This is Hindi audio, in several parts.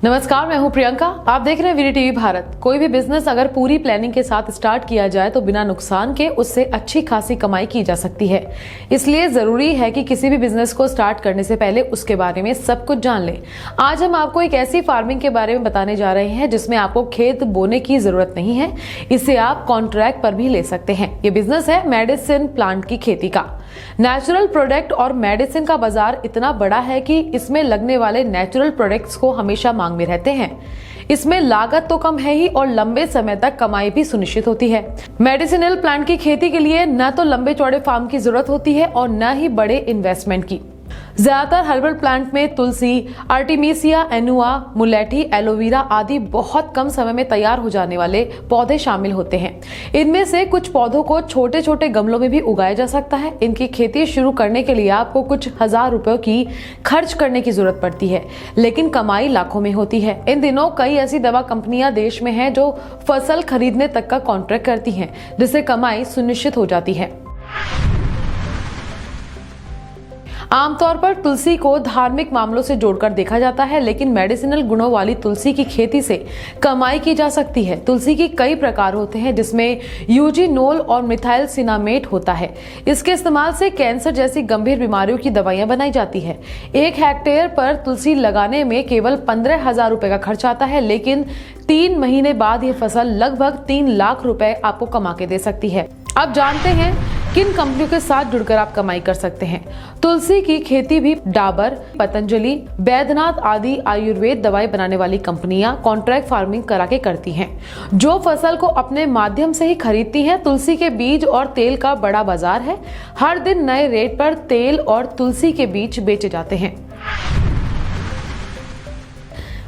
नमस्कार, मैं हूं प्रियंका। आप देख रहे हैं वीडी टीवी भारत। कोई भी बिजनेस अगर पूरी प्लानिंग के साथ स्टार्ट किया जाए तो बिना नुकसान के उससे अच्छी खासी कमाई की जा सकती है। इसलिए जरूरी है कि किसी भी बिजनेस को स्टार्ट करने से पहले उसके बारे में सब कुछ जान लें। आज हम आपको एक ऐसी फार्मिंग के बारे में बताने जा रहे हैं जिसमें आपको खेत बोने की जरूरत नहीं है। इसे आप कॉन्ट्रैक्ट पर भी ले सकते हैं। ये बिजनेस है मेडिसिन प्लांट की खेती का। नेचुरल प्रोडक्ट और मेडिसिन का बाजार इतना बड़ा है कि इसमें लगने वाले नेचुरल प्रोडक्ट्स को हमेशा मांग में रहते हैं। इसमें लागत तो कम है ही और लंबे समय तक कमाई भी सुनिश्चित होती है। मेडिसिनल प्लांट की खेती के लिए न तो लंबे चौड़े फार्म की जरूरत होती है और न ही बड़े इन्वेस्टमेंट की। ज्यादातर हर्बल प्लांट में तुलसी, आर्टिमिसिया एनुआ, मुलेठी, एलोवेरा आदि बहुत कम समय में तैयार हो जाने वाले पौधे शामिल होते हैं। इनमें से कुछ पौधों को छोटे छोटे गमलों में भी उगाया जा सकता है। इनकी खेती शुरू करने के लिए आपको कुछ हजार रुपयों की खर्च करने की जरूरत पड़ती है, लेकिन कमाई लाखों में होती है। इन दिनों कई ऐसी दवा कंपनियां देश में हैं जो फसल खरीदने तक का कॉन्ट्रैक्ट करती हैं, जिससे कमाई सुनिश्चित हो जाती है। आमतौर पर तुलसी को धार्मिक मामलों से जोड़कर देखा जाता है, लेकिन मेडिसिनल गुणों वाली तुलसी की खेती से कमाई की जा सकती है। तुलसी की कई प्रकार होते हैं, जिसमें यूजीनोल और मिथाइल सिनामेट होता है। इसके इस्तेमाल से कैंसर जैसी गंभीर बीमारियों की दवाइयां बनाई जाती है। 1 हेक्टेयर पर तुलसी लगाने में केवल 15,000 रुपए का खर्च आता है, लेकिन 3 महीने बाद यह फसल लगभग 3 लाख रुपए आपको कमा के दे सकती है। अब जानते हैं किन कंपनियों के साथ जुड़कर आप कमाई कर सकते हैं। तुलसी की खेती भी डाबर, पतंजलि, बैद्यनाथ आदि आयुर्वेद दवाई बनाने वाली कंपनियां कॉन्ट्रैक्ट फार्मिंग करा के करती हैं, जो फसल को अपने माध्यम से ही खरीदती हैं। तुलसी के बीज और तेल का बड़ा बाजार है। हर दिन नए रेट पर तेल और तुलसी के बीज बेचे जाते हैं।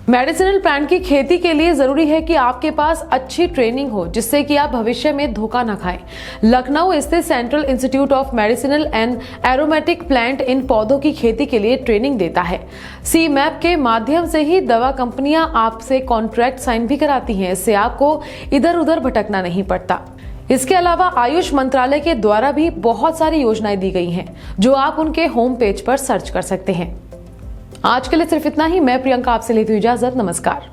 मेडिसिनल प्लांट की खेती के लिए जरूरी है कि आपके पास अच्छी ट्रेनिंग हो, जिससे कि आप भविष्य में धोखा न खाएं। लखनऊ स्थित central institute of medicinal and aromatic plant in पौधों की खेती के लिए ट्रेनिंग देता है। CMAP के माध्यम से ही दवा कंपनियां आपसे कॉन्ट्रैक्ट साइन भी कराती हैं। इससे आपको इधर उधर भटकना नहीं पड़ता। इसके अलावा आयुष मंत्रालय के द्वारा भी बहुत सारी योजनाएं दी गई हैं, जो आप उनके होम पेज पर सर्च कर सकते हैं। आज के लिए सिर्फ इतना ही। मैं प्रियंका आपसे लेती हूँ इजाजत। नमस्कार।